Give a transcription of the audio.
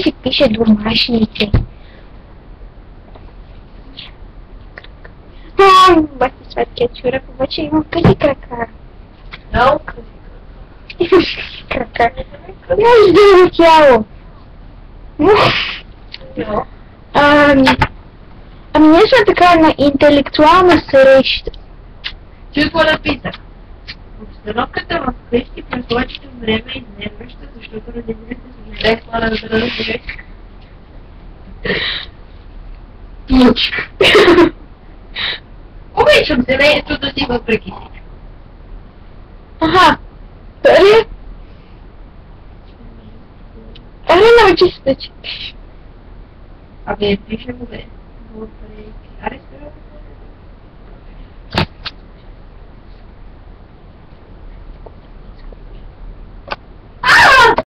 си пише домашните. Бати сладкия чурак, обаче има къси крака. Много къси. Имаш крака. Имаш дълго тяло. Ами ние сме така на интелектуална среща. Чуй какво написах. Обстановката в къщи през повечето време е изнервяща, защото родителите са зле хора да разбереш. Мучка. Обичам семейството си въпреки всичко. Аха. Дали? Аре, научи се да четеш. Абе, пише го бе. Въпреки. Аре, спира.